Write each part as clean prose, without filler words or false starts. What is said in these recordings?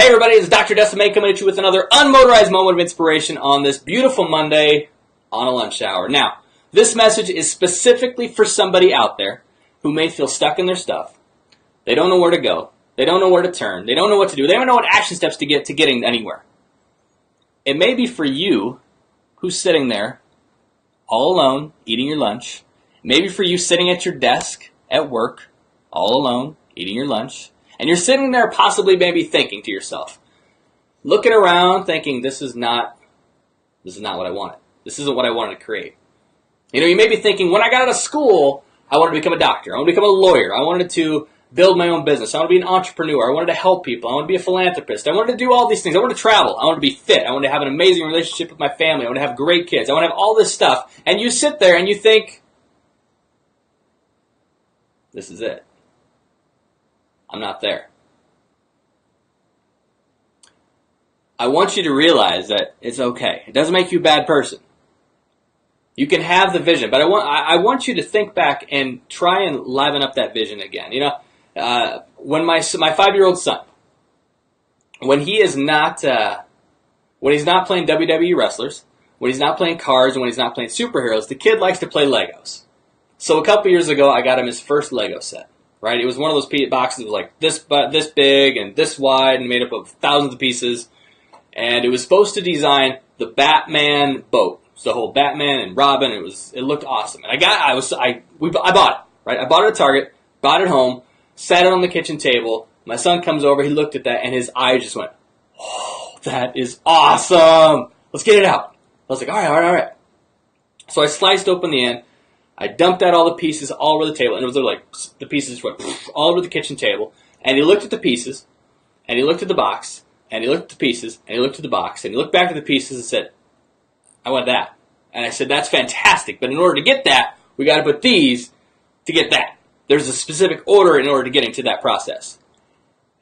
Hey everybody, it's Dr. Decimate coming at you with another unmotorized moment of inspiration on this beautiful Monday on a lunch hour. Now, this message is specifically for somebody out there who may feel stuck in their stuff. They don't know where to go. They don't know where to turn. They don't know what to do. They don't know what action steps to get to getting anywhere. It may be for you who's sitting there all alone eating your lunch. Maybe for you sitting at your desk at work all alone eating your lunch. And you're sitting there possibly maybe thinking to yourself, looking around thinking, this is not what I wanted. This isn't what I wanted to create. You may be thinking, when I got out of school, I wanted to become a doctor. I wanted to become a lawyer. I wanted to build my own business. I wanted to be an entrepreneur. I wanted to help people. I wanted to be a philanthropist. I wanted to do all these things. I wanted to travel. I wanted to be fit. I wanted to have an amazing relationship with my family. I wanted to have great kids. I want to have all this stuff. And you sit there and you think, this is it. I'm not there. I want you to realize that it's okay. It doesn't make you a bad person. You can have the vision, but I want you to think back and try and liven up that vision again. When my 5-year-old son, when he's not playing WWE wrestlers, when he's not playing cars, and when he's not playing superheroes, the kid likes to play Legos. So a couple years ago, I got him his first Lego set. Right, it was one of those boxes like this big and this wide and made up of thousands of pieces. And it was supposed to design the Batman boat. So the whole Batman and Robin, it looked awesome. And I bought it, right? I bought it at Target, brought it home, sat it on the kitchen table. My son comes over, he looked at that, and his eyes just went, oh, that is awesome. Let's get it out. I was like, all right. So I sliced open the end. I dumped out all the pieces all over the table, and it was like the pieces went all over the kitchen table. And he looked at the pieces, and he looked at the box, and he looked at the pieces, and he looked at the box, and he looked back at the pieces and said, I want that. And I said, that's fantastic, but in order to get that, we got to put these to get that. There's a specific order in order to getting to that process.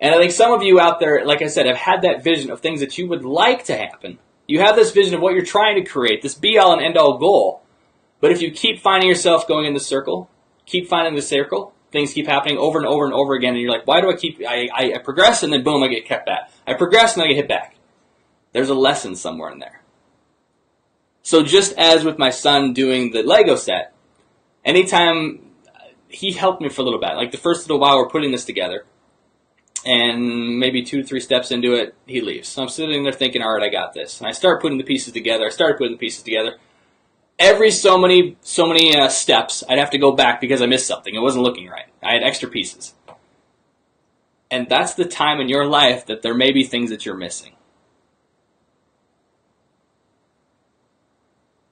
And I think some of you out there, like I said, have had that vision of things that you would like to happen. You have this vision of what you're trying to create, this be-all and end-all goal. But if you keep finding yourself going in the circle, keep finding the circle, things keep happening over and over and over again, and you're like, why do I progress, and then boom, I get kept back. I progress, and I get hit back. There's a lesson somewhere in there. So just as with my son doing the Lego set, anytime he helped me for a little bit, like the first little while we're putting this together, and maybe 2 to 3 steps into it, he leaves. So I'm sitting there thinking, all right, I got this. And I start putting the pieces together. Every so many steps, I'd have to go back because I missed something. It wasn't looking right. I had extra pieces. And that's the time in your life that there may be things that you're missing.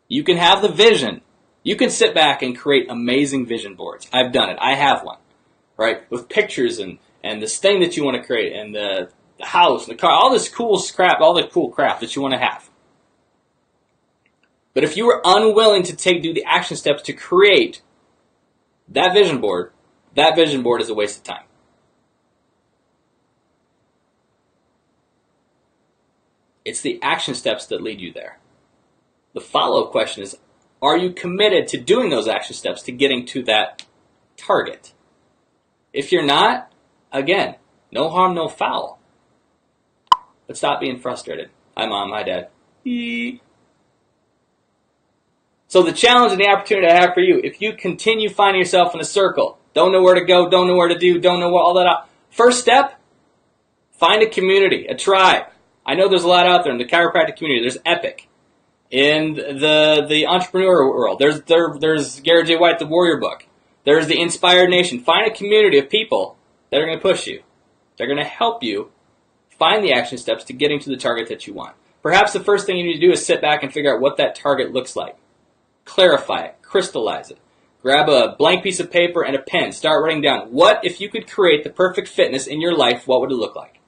You can have the vision. You can sit back and create amazing vision boards. I've done it. I have one, right? With pictures and this thing that you want to create and the house and the car, all this cool crap that you want to have. But if you were unwilling to do the action steps to create that vision board is a waste of time. It's the action steps that lead you there. The follow-up question is, are you committed to doing those action steps to getting to that target? If you're not, again, no harm, no foul. But stop being frustrated. Hi, Mom. Hi, Dad. So the challenge and the opportunity I have for you, if you continue finding yourself in a circle, don't know where to go, don't know where to do, don't know what all that, first step, find a community, a tribe. I know there's a lot out there in the chiropractic community. There's Epic. In the entrepreneur world, there's Garrett J. White, the Warrior Book. There's the Inspired Nation. Find a community of people that are going to push you. They're going to help you find the action steps to getting to the target that you want. Perhaps the first thing you need to do is sit back and figure out what that target looks like. Clarify it, crystallize it. Grab a blank piece of paper and a pen. Start writing down, what if you could create the perfect fitness in your life, what would it look like?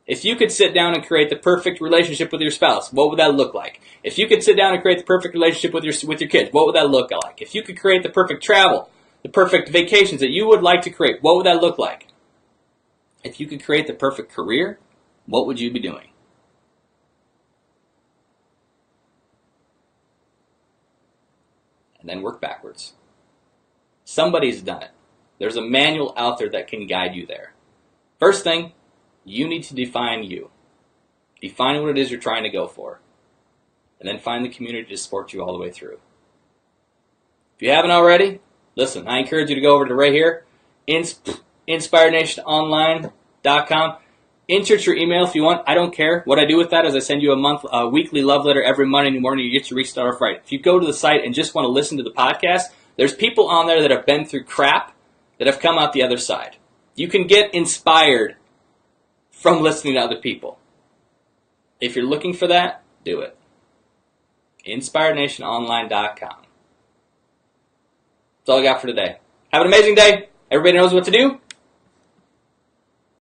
If you could sit down and create the perfect relationship with your spouse, what would that look like? If you could sit down and create the perfect relationship with your kids, what would that look like? If you could create the perfect travel, the perfect vacations that you would like to create, what would that look like? If you could create the perfect career, what would you be doing? And then work backwards. Somebody's done it. There's a manual out there that can guide you there. First thing, you need to define you. Define what it is you're trying to go for. And then find the community to support you all the way through. If you haven't already, listen, I encourage you to go over to right here, inspirednationonline.com. Insert your email if you want. I don't care. What I do with that is I send you a weekly love letter every Monday morning. You get your restart off right. If you go to the site and just want to listen to the podcast, there's people on there that have been through crap that have come out the other side. You can get inspired from listening to other people. If you're looking for that, do it. InspiredNationOnline.com. That's all I got for today. Have an amazing day. Everybody knows what to do.